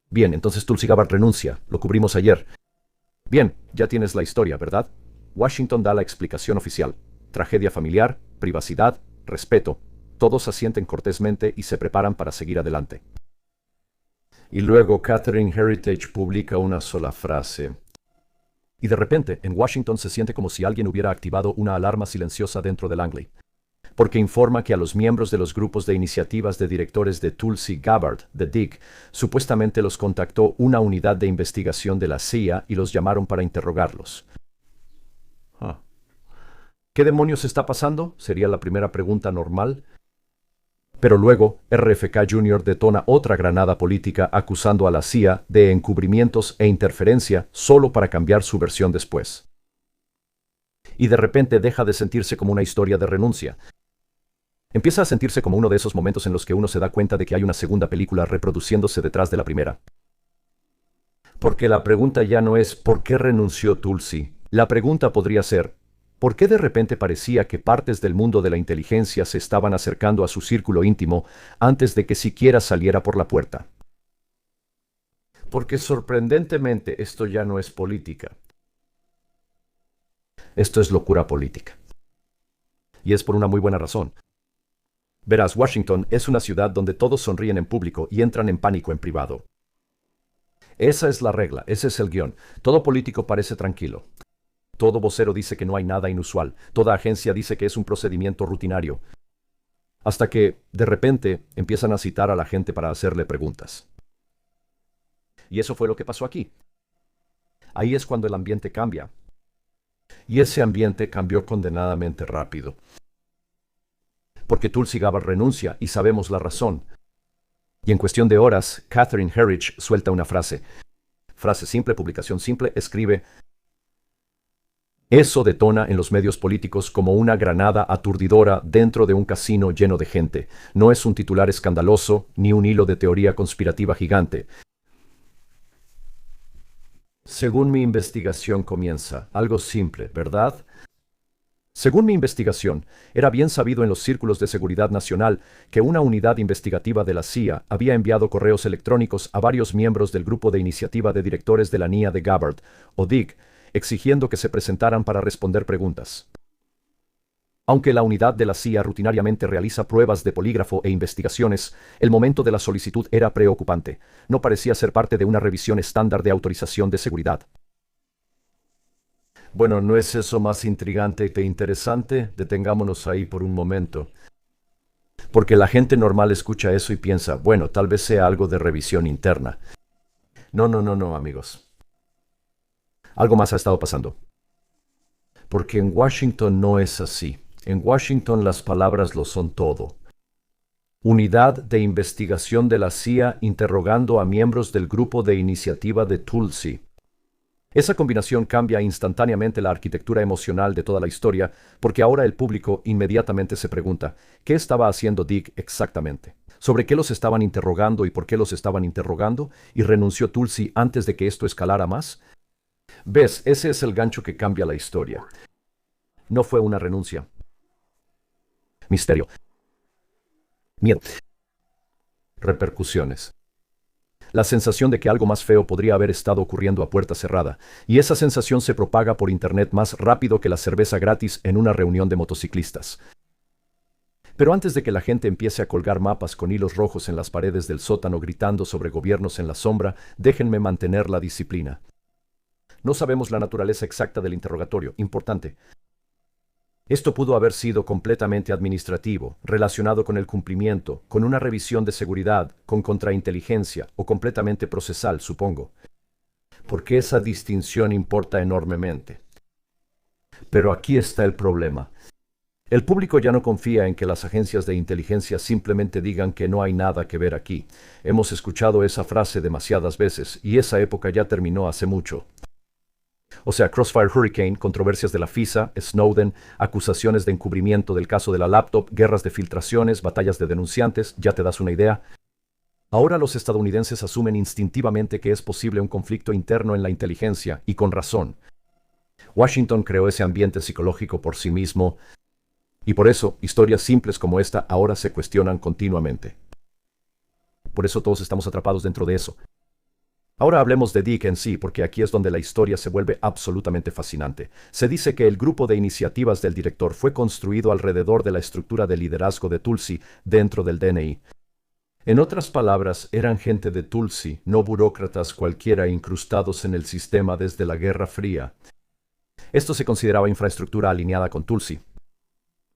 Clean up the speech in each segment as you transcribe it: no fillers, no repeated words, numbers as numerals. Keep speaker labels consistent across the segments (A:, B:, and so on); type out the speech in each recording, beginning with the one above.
A: Bien, entonces Tulsi Gabbard renuncia. Lo cubrimos ayer. Bien, ya tienes la historia, ¿verdad? Washington da la explicación oficial. Tragedia familiar, privacidad, respeto. Todos asienten cortésmente y se preparan para seguir adelante. Y luego Catherine Heritage publica una sola frase. Y de repente, en Washington se siente como si alguien hubiera activado una alarma silenciosa dentro de Langley, porque informa que a los miembros de los grupos de iniciativas de directores de Tulsi Gabbard, de DIG, supuestamente los contactó una unidad de investigación de la CIA y los llamaron para interrogarlos. Ah. ¿Qué demonios está pasando? Sería la primera pregunta normal. Pero luego, RFK Jr. detona otra granada política acusando a la CIA de encubrimientos e interferencia solo para cambiar su versión después. Y de repente deja de sentirse como una historia de renuncia. Empieza a sentirse como uno de esos momentos en los que uno se da cuenta de que hay una segunda película reproduciéndose detrás de la primera. Porque la pregunta ya no es ¿por qué renunció Tulsi? La pregunta podría ser ¿por qué de repente parecía que partes del mundo de la inteligencia se estaban acercando a su círculo íntimo antes de que siquiera saliera por la puerta? Porque sorprendentemente esto ya no es política. Esto es locura política. Y es por una muy buena razón. Verás, Washington es una ciudad donde todos sonríen en público y entran en pánico en privado. Esa es la regla, ese es el guión. Todo político parece tranquilo. Todo vocero dice que no hay nada inusual. Toda agencia dice que es un procedimiento rutinario. Hasta que, de repente, empiezan a citar a la gente para hacerle preguntas. Y eso fue lo que pasó aquí. Ahí es cuando el ambiente cambia. Y ese ambiente cambió condenadamente rápido. Porque Tulsi Gabbard renuncia y sabemos la razón. Y en cuestión de horas, Catherine Herridge suelta una frase. Frase simple, publicación simple, escribe: eso detona en los medios políticos como una granada aturdidora dentro de un casino lleno de gente. No es un titular escandaloso, ni un hilo de teoría conspirativa gigante. Según mi investigación comienza, algo simple, ¿verdad? Según mi investigación, era bien sabido en los círculos de seguridad nacional que una unidad investigativa de la CIA había enviado correos electrónicos a varios miembros del grupo de iniciativa de directores de la NIA de Gabbard, o DIG, exigiendo que se presentaran para responder preguntas. Aunque la unidad de la CIA rutinariamente realiza pruebas de polígrafo e investigaciones, el momento de la solicitud era preocupante. No parecía ser parte de una revisión estándar de autorización de seguridad. Bueno, ¿no es eso más intrigante e interesante? Detengámonos ahí por un momento. Porque la gente normal escucha eso y piensa, bueno, tal vez sea algo de revisión interna. No, no, no, no, amigos. Algo más ha estado pasando. Porque en Washington no es así. En Washington las palabras lo son todo. Unidad de investigación de la CIA interrogando a miembros del grupo de iniciativa de Tulsi. Esa combinación cambia instantáneamente la arquitectura emocional de toda la historia, porque ahora el público inmediatamente se pregunta, ¿qué estaba haciendo Dick exactamente? ¿Sobre qué los estaban interrogando y por qué los estaban interrogando? ¿Y renunció Tulsi antes de que esto escalara más? ¿Ves? Ese es el gancho que cambia la historia. No fue una renuncia. Misterio. Miedo. Repercusiones. La sensación de que algo más feo podría haber estado ocurriendo a puerta cerrada, y esa sensación se propaga por internet más rápido que la cerveza gratis en una reunión de motociclistas. Pero antes de que la gente empiece a colgar mapas con hilos rojos en las paredes del sótano gritando sobre gobiernos en la sombra, déjenme mantener la disciplina. No sabemos la naturaleza exacta del interrogatorio, importante. Esto pudo haber sido completamente administrativo, relacionado con el cumplimiento, con una revisión de seguridad, con contrainteligencia o completamente procesal, supongo. Porque esa distinción importa enormemente. Pero aquí está el problema. El público ya no confía en que las agencias de inteligencia simplemente digan que no hay nada que ver aquí. Hemos escuchado esa frase demasiadas veces y esa época ya terminó hace mucho. O sea, Crossfire Hurricane, controversias de la FISA, Snowden, acusaciones de encubrimiento del caso de la laptop, guerras de filtraciones, batallas de denunciantes, ya te das una idea. Ahora los estadounidenses asumen instintivamente que es posible un conflicto interno en la inteligencia, y con razón. Washington creó ese ambiente psicológico por sí mismo, y por eso historias simples como esta ahora se cuestionan continuamente. Por eso todos estamos atrapados dentro de eso. Ahora hablemos de Dick en sí, porque aquí es donde la historia se vuelve absolutamente fascinante. Se dice que el grupo de iniciativas del director fue construido alrededor de la estructura de liderazgo de Tulsi dentro del DNI. En otras palabras, eran gente de Tulsi, no burócratas cualquiera incrustados en el sistema desde la Guerra Fría. Esto se consideraba infraestructura alineada con Tulsi.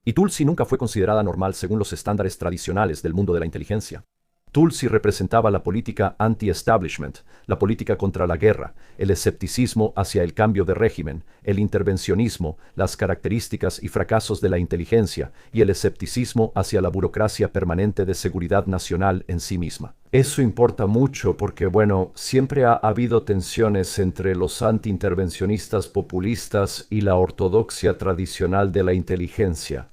A: Y Tulsi nunca fue considerada normal según los estándares tradicionales del mundo de la inteligencia. Tulsi representaba la política anti-establishment, la política contra la guerra, el escepticismo hacia el cambio de régimen, el intervencionismo, las características y fracasos de la inteligencia y el escepticismo hacia la burocracia permanente de seguridad nacional en sí misma. Eso importa mucho porque, bueno, siempre ha habido tensiones entre los anti-intervencionistas populistas y la ortodoxia tradicional de la inteligencia.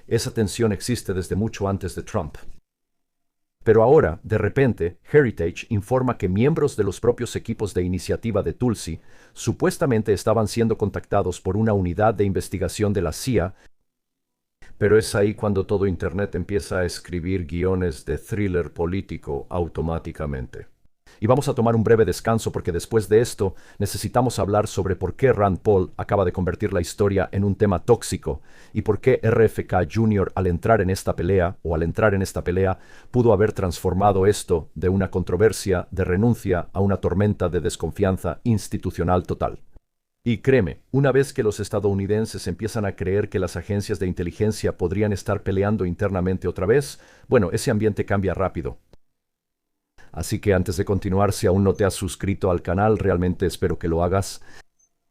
A: Esa tensión existe desde mucho antes de Trump. Pero ahora, de repente, Heritage informa que miembros de los propios equipos de iniciativa de Tulsi supuestamente estaban siendo contactados por una unidad de investigación de la CIA, pero es ahí cuando todo Internet empieza a escribir guiones de thriller político automáticamente. Y vamos a tomar un breve descanso porque después de esto necesitamos hablar sobre por qué Rand Paul acaba de convertir la historia en un tema tóxico y por qué RFK Jr. al entrar en esta pelea pudo haber transformado esto de una controversia de renuncia a una tormenta de desconfianza institucional total. Y créeme, una vez que los estadounidenses empiezan a creer que las agencias de inteligencia podrían estar peleando internamente otra vez, bueno, ese ambiente cambia rápido. Así que antes de continuar, si aún no te has suscrito al canal, realmente espero que lo hagas.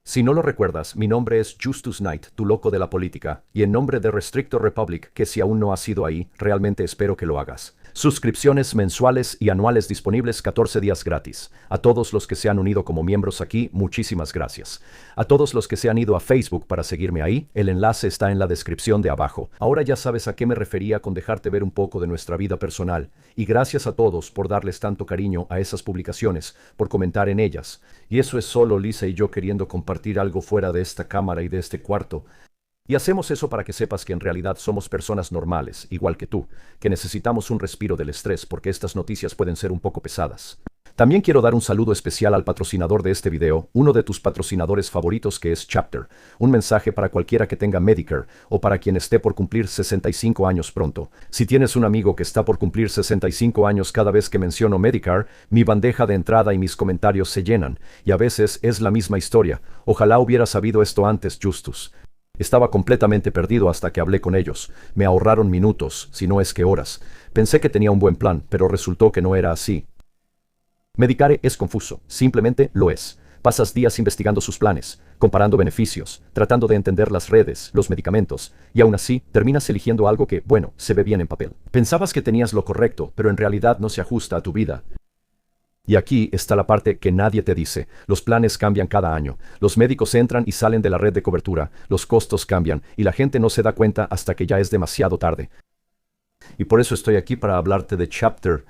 A: Si no lo recuerdas, mi nombre es Justus Knight, tu loco de la política, y en nombre de Restricto Republic, que si aún no has ido ahí, realmente espero que lo hagas. Suscripciones mensuales y anuales disponibles 14 días gratis. A todos los que se han unido como miembros aquí, muchísimas gracias. A todos los que se han ido a Facebook para seguirme ahí, el enlace está en la descripción de abajo. Ahora ya sabes a qué me refería con dejarte ver un poco de nuestra vida personal. Y gracias a todos por darles tanto cariño a esas publicaciones, por comentar en ellas. Y eso es solo Lisa y yo queriendo compartir algo fuera de esta cámara y de este cuarto. Y hacemos eso para que sepas que en realidad somos personas normales, igual que tú, que necesitamos un respiro del estrés porque estas noticias pueden ser un poco pesadas. También quiero dar un saludo especial al patrocinador de este video, uno de tus patrocinadores favoritos que es Chapter. Un mensaje para cualquiera que tenga Medicare o para quien esté por cumplir 65 años pronto. Si tienes un amigo que está por cumplir 65 años cada vez que menciono Medicare, mi bandeja de entrada y mis comentarios se llenan, y a veces es la misma historia. Ojalá hubiera sabido esto antes, Justus. Estaba completamente perdido hasta que hablé con ellos. Me ahorraron minutos, si no es que horas. Pensé que tenía un buen plan, pero resultó que no era así. Medicare es confuso, simplemente lo es. Pasas días investigando sus planes, comparando beneficios, tratando de entender las redes, los medicamentos, y aún así terminas eligiendo algo que, bueno, se ve bien en papel. Pensabas que tenías lo correcto, pero en realidad no se ajusta a tu vida. Y aquí está la parte que nadie te dice. Los planes cambian cada año. Los médicos entran y salen de la red de cobertura. Los costos cambian y la gente no se da cuenta hasta que ya es demasiado tarde. Y por eso estoy aquí para hablarte de Chapter.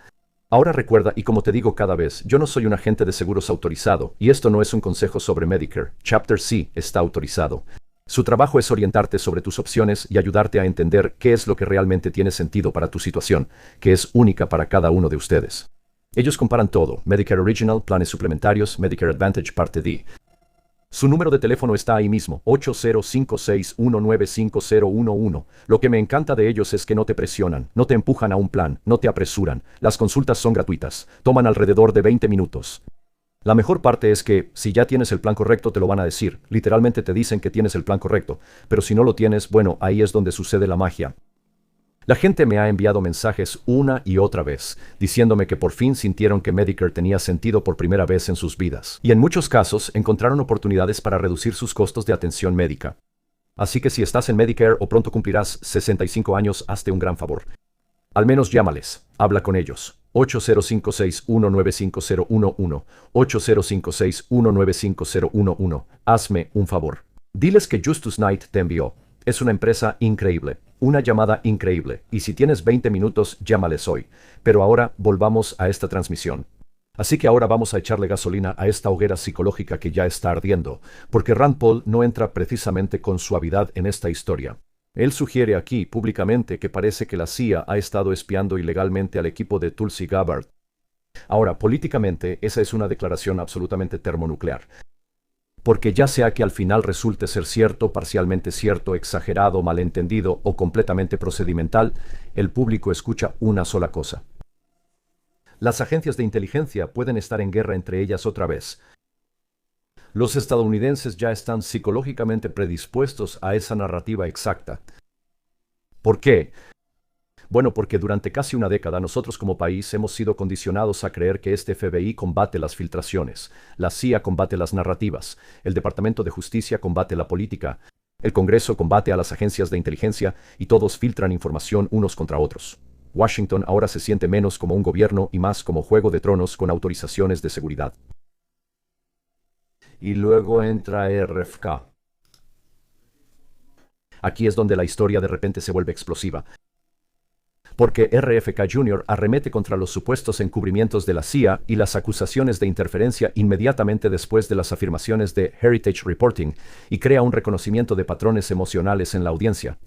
A: Ahora recuerda, y como te digo cada vez, yo no soy un agente de seguros autorizado, y esto no es un consejo sobre Medicare. Chapter sí está autorizado. Su trabajo es orientarte sobre tus opciones y ayudarte a entender qué es lo que realmente tiene sentido para tu situación, que es única para cada uno de ustedes. Ellos comparan todo, Medicare Original, planes suplementarios, Medicare Advantage Parte D. Su número de teléfono está ahí mismo, 8056195011. Lo que me encanta de ellos es que no te presionan, no te empujan a un plan, no te apresuran. Las consultas son gratuitas, toman alrededor de 20 minutos. La mejor parte es que, si ya tienes el plan correcto, te lo van a decir. Literalmente te dicen que tienes el plan correcto. Pero si no lo tienes, bueno, ahí es donde sucede la magia. La gente me ha enviado mensajes una y otra vez, diciéndome que por fin sintieron que Medicare tenía sentido por primera vez en sus vidas. Y en muchos casos encontraron oportunidades para reducir sus costos de atención médica. Así que si estás en Medicare o pronto cumplirás 65 años, hazte un gran favor. Al menos llámales, habla con ellos. 8056195011, 8056195011. Hazme un favor. Diles que Justus Knight te envió. Es una empresa increíble, una llamada increíble, y si tienes 20 minutos, llámales hoy. Pero ahora volvamos a esta transmisión. Así que ahora vamos a echarle gasolina a esta hoguera psicológica que ya está ardiendo, porque Rand Paul no entra precisamente con suavidad en esta historia. Él sugiere aquí públicamente que parece que la CIA ha estado espiando ilegalmente al equipo de Tulsi Gabbard. Ahora, políticamente, esa es una declaración absolutamente termonuclear. Porque ya sea que al final resulte ser cierto, parcialmente cierto, exagerado, malentendido o completamente procedimental, el público escucha una sola cosa. Las agencias de inteligencia pueden estar en guerra entre ellas otra vez. Los estadounidenses ya están psicológicamente predispuestos a esa narrativa exacta. ¿Por qué? Bueno, porque durante casi una década nosotros como país hemos sido condicionados a creer que este FBI combate las filtraciones, la CIA combate las narrativas, el Departamento de Justicia combate la política, el Congreso combate a las agencias de inteligencia y todos filtran información unos contra otros. Washington ahora se siente menos como un gobierno y más como Juego de Tronos con autorizaciones de seguridad. Y luego entra RFK. Aquí es donde la historia de repente se vuelve explosiva. Porque RFK Jr. arremete contra los supuestos encubrimientos de la CIA y las acusaciones de interferencia inmediatamente después de las afirmaciones de Heritage Reporting y crea un reconocimiento de patrones emocionales en la audiencia.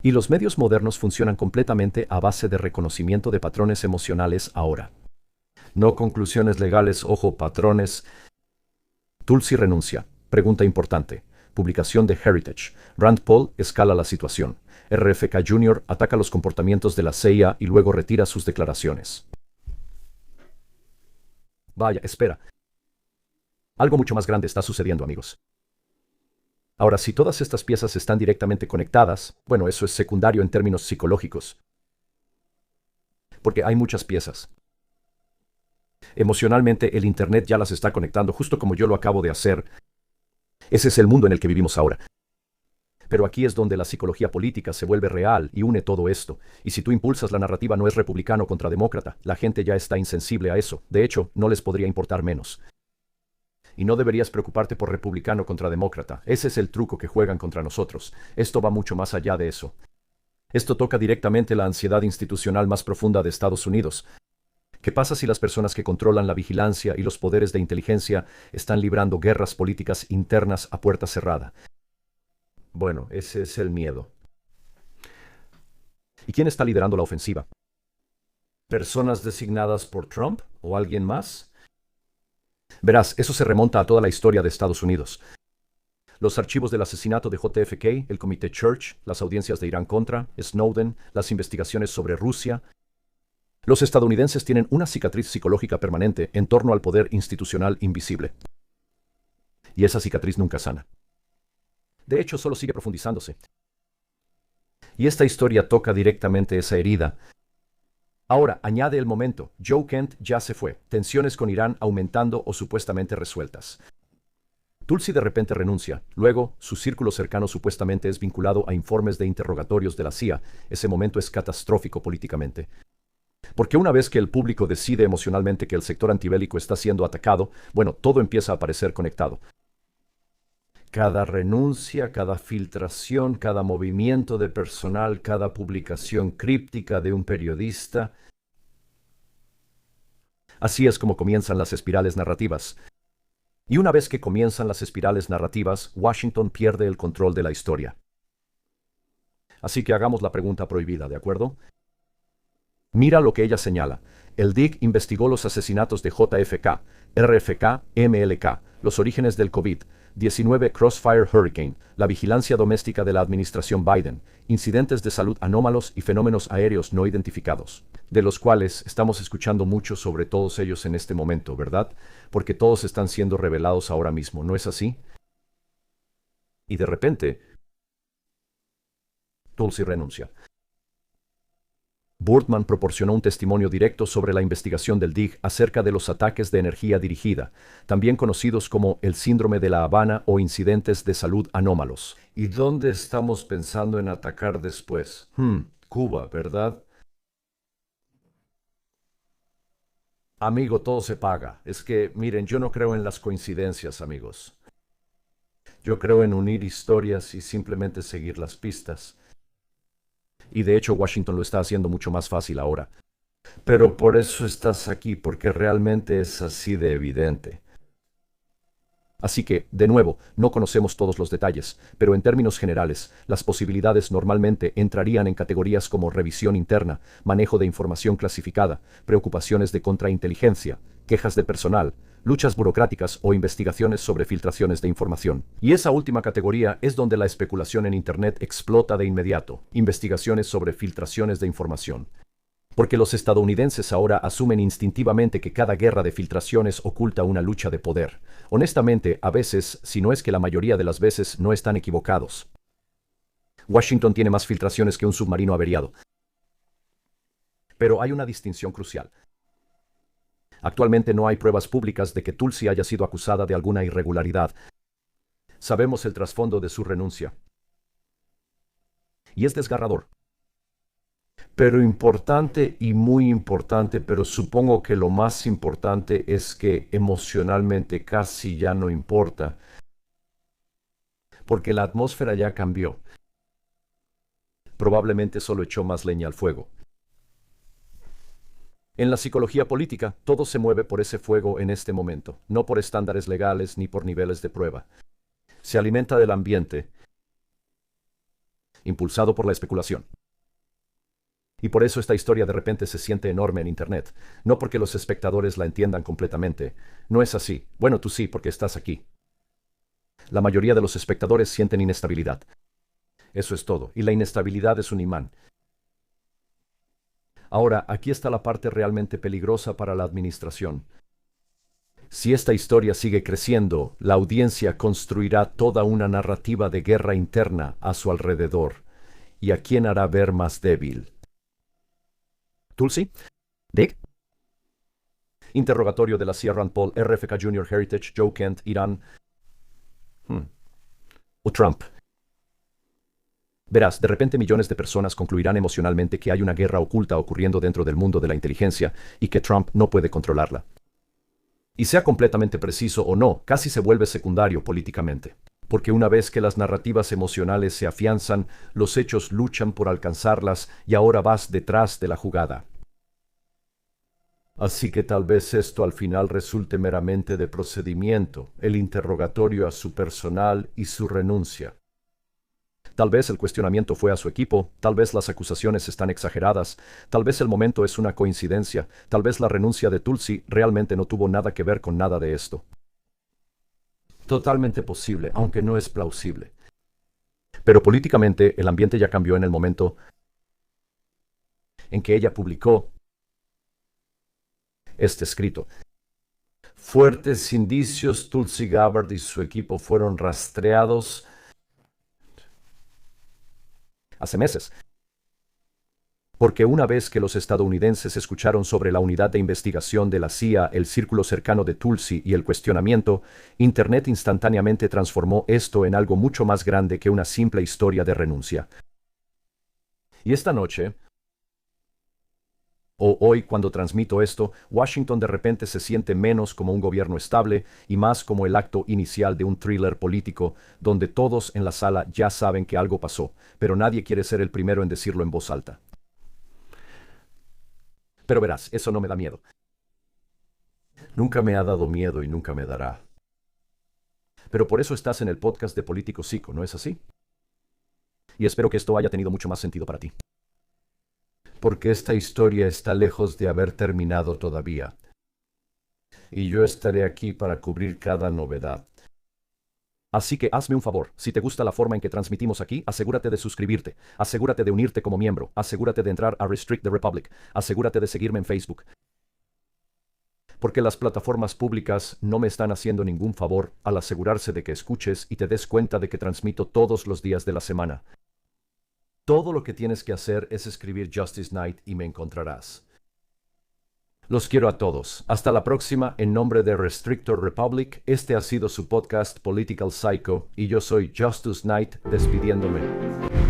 A: Y los medios modernos funcionan completamente a base de reconocimiento de patrones emocionales ahora. No conclusiones legales, ojo, patrones. Tulsi renuncia. Pregunta importante. Publicación de Heritage. Rand Paul escala la situación. RFK Jr. ataca los comportamientos de la CIA y luego retira sus declaraciones. Vaya, espera. Algo mucho más grande está sucediendo, amigos. Ahora, si todas estas piezas están directamente conectadas, bueno, eso es secundario en términos psicológicos. Porque hay muchas piezas. Emocionalmente, el Internet ya las está conectando, justo como yo lo acabo de hacer. Ese es el mundo en el que vivimos ahora. Pero aquí es donde la psicología política se vuelve real y une todo esto. Y si tú impulsas la narrativa no es republicano contra demócrata, la gente ya está insensible a eso. De hecho, no les podría importar menos. Y no deberías preocuparte por republicano contra demócrata. Ese es el truco que juegan contra nosotros. Esto va mucho más allá de eso. Esto toca directamente la ansiedad institucional más profunda de Estados Unidos. ¿Qué pasa si las personas que controlan la vigilancia y los poderes de inteligencia están librando guerras políticas internas a puerta cerrada? Bueno, ese es el miedo. ¿Y quién está liderando la ofensiva? ¿Personas designadas por Trump o alguien más? Verás, eso se remonta a toda la historia de Estados Unidos. Los archivos del asesinato de JFK, el Comité Church, las audiencias de Irán contra, Snowden, las investigaciones sobre Rusia. Los estadounidenses tienen una cicatriz psicológica permanente en torno al poder institucional invisible. Y esa cicatriz nunca sana. De hecho, solo sigue profundizándose. Y esta historia toca directamente esa herida. Ahora, añade el momento. Joe Kent ya se fue. Tensiones con Irán aumentando o supuestamente resueltas. Tulsi de repente renuncia. Luego, su círculo cercano supuestamente es vinculado a informes de interrogatorios de la CIA. Ese momento es catastrófico políticamente. Porque una vez que el público decide emocionalmente que el sector antibélico está siendo atacado, bueno, todo empieza a aparecer conectado. Cada renuncia, cada filtración, cada movimiento de personal, cada publicación críptica de un periodista. Así es como comienzan las espirales narrativas. Y una vez que comienzan las espirales narrativas, Washington pierde el control de la historia. Así que hagamos la pregunta prohibida, ¿de acuerdo? Mira lo que ella señala. El DIC investigó los asesinatos de JFK, RFK, MLK, los orígenes del COVID-19 Crossfire Hurricane, la vigilancia doméstica de la administración Biden, incidentes de salud anómalos y fenómenos aéreos no identificados, de los cuales estamos escuchando mucho sobre todos ellos en este momento, ¿verdad? Porque todos están siendo revelados ahora mismo, ¿no es así? Y de repente, Tulsi renuncia. Boardman proporcionó un testimonio directo sobre la investigación del DIG acerca de los ataques de energía dirigida, también conocidos como el síndrome de La Habana o incidentes de salud anómalos. ¿Y dónde estamos pensando en atacar después? Cuba, ¿verdad? Amigo, todo se paga. Es que, miren, yo no creo en las coincidencias, amigos. Yo creo en unir historias y simplemente seguir las pistas. Y de hecho Washington lo está haciendo mucho más fácil ahora. Pero por eso estás aquí, porque realmente es así de evidente. Así que, de nuevo, no conocemos todos los detalles, pero en términos generales, las posibilidades normalmente entrarían en categorías como revisión interna, manejo de información clasificada, preocupaciones de contrainteligencia, quejas de personal, luchas burocráticas o investigaciones sobre filtraciones de información. Y esa última categoría es donde la especulación en Internet explota de inmediato, investigaciones sobre filtraciones de información. Porque los estadounidenses ahora asumen instintivamente que cada guerra de filtraciones oculta una lucha de poder. Honestamente, a veces, si no es que la mayoría de las veces, no están equivocados. Washington tiene más filtraciones que un submarino averiado. Pero hay una distinción crucial. Actualmente no hay pruebas públicas de que Tulsi haya sido acusada de alguna irregularidad. Sabemos el trasfondo de su renuncia. Y es desgarrador. Pero importante y muy importante, pero supongo que lo más importante es que emocionalmente casi ya no importa, porque la atmósfera ya cambió. Probablemente solo echó más leña al fuego. En la psicología política, todo se mueve por ese fuego en este momento, no por estándares legales ni por niveles de prueba. Se alimenta del ambiente, impulsado por la especulación. Y por eso esta historia de repente se siente enorme en Internet. No porque los espectadores la entiendan completamente. No es así. Bueno, tú sí, porque estás aquí. La mayoría de los espectadores sienten inestabilidad. Eso es todo. Y la inestabilidad es un imán. Ahora, aquí está la parte realmente peligrosa para la administración. Si esta historia sigue creciendo, la audiencia construirá toda una narrativa de guerra interna a su alrededor. ¿Y a quién hará ver más débil? Tulsi? Dick? Interrogatorio de la CIA Rand Paul, RFK Jr. Heritage, Joe Kent, Irán. O Trump. Verás, de repente millones de personas concluirán emocionalmente que hay una guerra oculta ocurriendo dentro del mundo de la inteligencia y que Trump no puede controlarla. Y sea completamente preciso o no, casi se vuelve secundario políticamente. Porque una vez que las narrativas emocionales se afianzan, los hechos luchan por alcanzarlas y ahora vas detrás de la jugada. Así que tal vez esto al final resulte meramente de procedimiento, el interrogatorio a su personal y su renuncia. Tal vez el cuestionamiento fue a su equipo, tal vez las acusaciones están exageradas, tal vez el momento es una coincidencia, tal vez la renuncia de Tulsi realmente no tuvo nada que ver con nada de esto. Totalmente posible, aunque no es plausible. Pero políticamente el ambiente ya cambió en el momento en que ella publicó este escrito. Fuertes indicios, Tulsi Gabbard y su equipo fueron rastreados hace meses. Porque una vez que los estadounidenses escucharon sobre la unidad de investigación de la CIA, el círculo cercano de Tulsi y el cuestionamiento, Internet instantáneamente transformó esto en algo mucho más grande que una simple historia de renuncia. Y esta noche, o hoy cuando transmito esto, Washington de repente se siente menos como un gobierno estable y más como el acto inicial de un thriller político, donde todos en la sala ya saben que algo pasó, pero nadie quiere ser el primero en decirlo en voz alta. Pero verás, eso no me da miedo. Nunca me ha dado miedo y nunca me dará. Pero por eso estás en el podcast de Político Psico, ¿no es así? Y espero que esto haya tenido mucho más sentido para ti. Porque esta historia está lejos de haber terminado todavía. Y yo estaré aquí para cubrir cada novedad. Así que hazme un favor, si te gusta la forma en que transmitimos aquí, asegúrate de suscribirte, asegúrate de unirte como miembro, asegúrate de entrar a Restrict the Republic, asegúrate de seguirme en Facebook. Porque las plataformas públicas no me están haciendo ningún favor al asegurarse de que escuches y te des cuenta de que transmito todos los días de la semana. Todo lo que tienes que hacer es escribir Justice Night y me encontrarás. Los quiero a todos. Hasta la próxima. En nombre de Restrictor Republic, este ha sido su podcast Political Psycho y yo soy Justice Knight despidiéndome.